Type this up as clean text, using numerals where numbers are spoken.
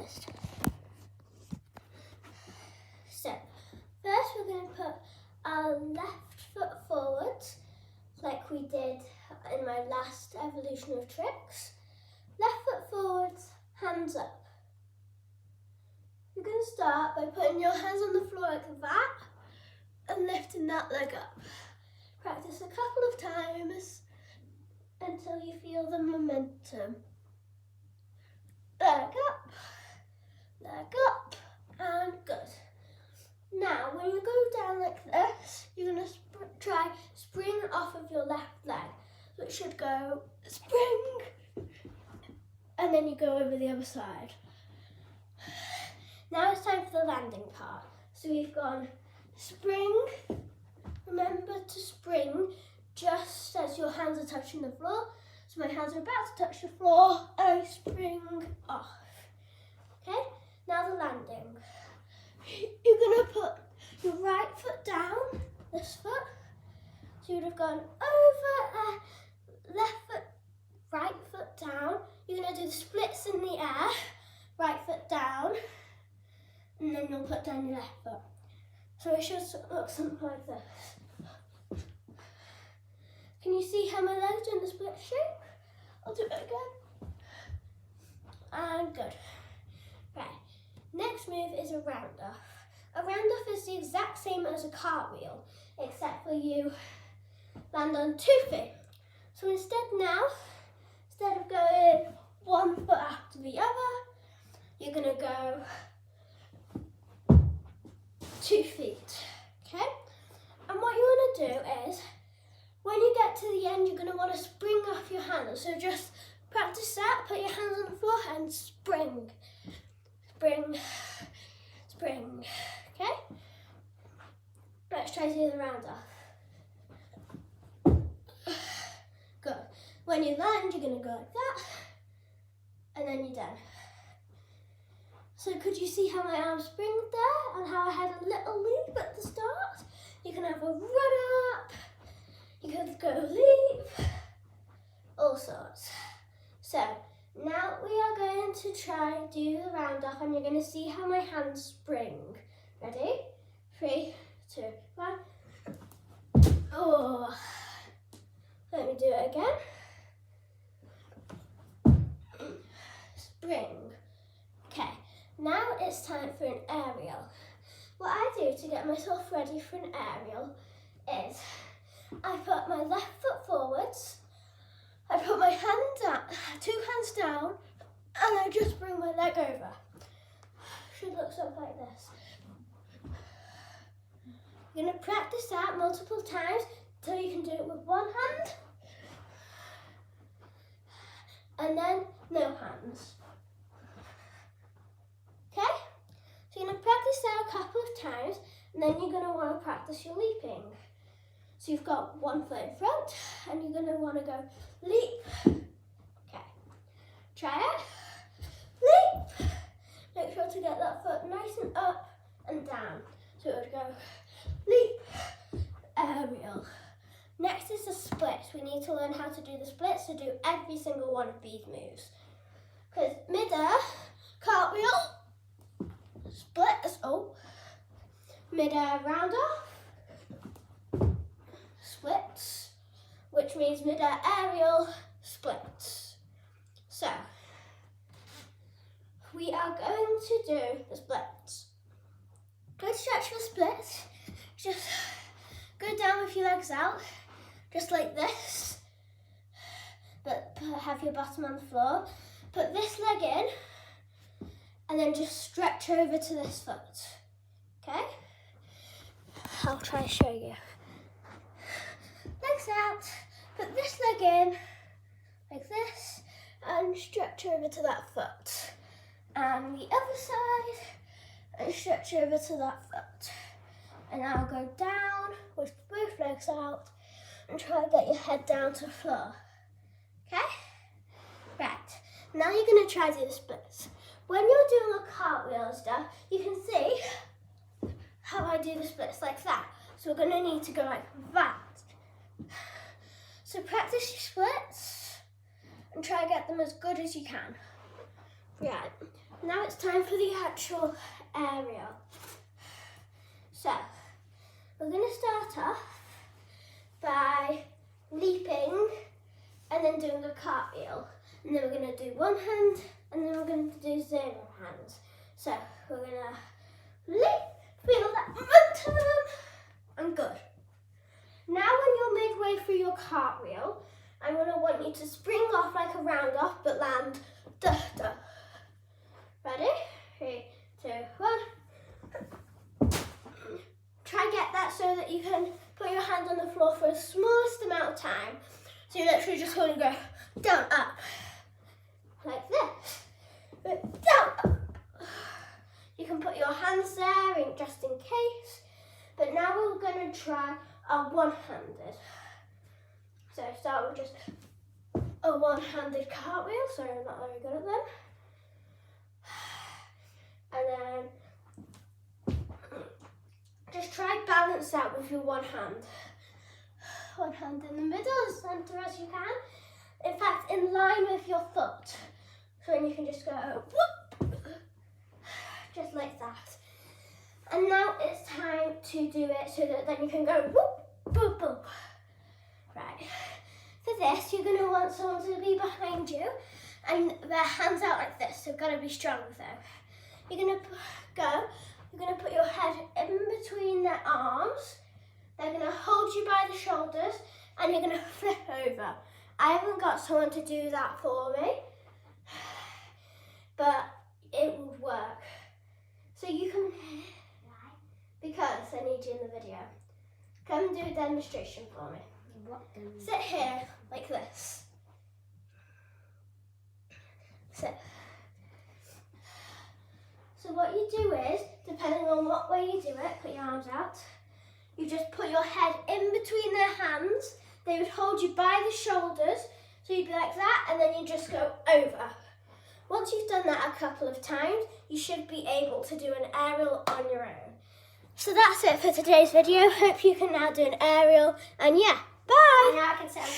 just. So, first we're going to put our left foot forwards, like we did in my last evolution of tricks. Left foot forwards, hands up. You're going to start by putting your hands on the floor like that and lifting that leg up. Practice a couple of times until you feel the momentum. Leg up, and good. Now, when you go down like this, you're going to try spring off of your left leg. So it should go spring, and then you go over the other side. Now it's time for the landing part. So we've gone spring. Remember to spring just as your hands are touching the floor. So my hands are about to touch the floor, and I spring off. Okay, now the landing. You're going to put your right foot down, this foot. So you would have gone over, left foot, right foot down. You're going to do the splits in the air, right foot down, and then you'll put down your left foot. So it should look something like this. Can you see how my legs are in the split shape? I'll do it again. And good. Right, next move is a round off. A round off is the exact same as a cartwheel, except for you land on 2 feet. So instead of going one foot after the other, you're going to go 2 feet, okay? And what you want to do is, when you get to the end, you're going to want to spring off your hands. So just practice that, put your hands on the floor and spring. Spring, spring, okay? Let's try to do the round off. Good. When you land, you're going to go like that, and then you're done. So could you see how my arm springed there, and how I had a little leap at the start? You can have a run up, you could go leap, all sorts. So now we are going to try do the round off, and you're going to see how my hands spring. Ready? 3, 2, 1. Oh, let me do it again. Spring. Okay, now it's time for an aerial. What I do to get myself ready for an aerial is I put my left foot forwards, I put my hand down, 2 hands down, and I just bring my leg over. Should look something like this. You're going to practice that multiple times until you can do it with one hand, and then no hands. Okay? So you're going to practice that a couple of times, and then you're going to want to practice your leaping. So you've got one foot in front, and you're going to want to go leap. Okay, try it. Leap. Make sure to get that foot nice and up and down. So it would go leap, aerial. Next is the splits. We need to learn how to do the splits to do every single one of these moves. Because mid-air, cartwheel, splits, mid-air round off, splits, which means mid-air aerial, splits. So, we are going to do the splits. Good stretch for splits. Just go down with your legs out, just like this, but have your bottom on the floor. Put this leg in, and then just stretch over to this foot, okay? I'll try to show you. Legs out, put this leg in, like this, and stretch over to that foot. And the other side, and stretch over to that foot. And now go down with both legs out, and try to get your head down to the floor, okay? Right, now you're going to try to do the splits. When you're doing a cartwheel and stuff, you can see how I do the splits like that. So we're going to need to go like that. So practice your splits and try to get them as good as you can. Right, Now it's time for the actual aerial. So, we're going to start off by leaping and then doing a cartwheel. And then we're going to do one hand and then we're going to do 0 hands. So, we're going to leap, feel that momentum, and good. Now when you're midway through your cartwheel, I'm going to want you to spring off like a round off but land duh, duh. Ready? 3, 2, 1. Try get that so that you can put your hand on the floor for the smallest amount of time. So you literally just want to go down, up, like this. But down, up. You can put your hands there just in case. But now we're going to try a one-handed. So start with just a one-handed cartwheel. Sorry, I'm not very good at them. And then just try balance that with your one hand. One hand in the middle, as centre as you can. In fact, in line with your foot. So then you can just go whoop, just like that. And now it's time to do it so that then you can go whoop, boop, boop. Right. For this, you're going to want someone to be behind you and their hands out like this. So you've got to be strong though. You're going to put your head in between their arms. They're going to hold you by the shoulders and you're going to flip over. I haven't got someone to do that for me, but it would work. So you can, because I need you in the video, come and do a demonstration for me. Sit here like this. Sit. So what you do is, depending on what way you do it, put your arms out. You just put your head in between their hands. They would hold you by the shoulders. So you'd be like that, and then you just go over. Once you've done that a couple of times, you should be able to do an aerial on your own. So that's it for today's video. Hope you can now do an aerial. And yeah, bye! And now I can sit on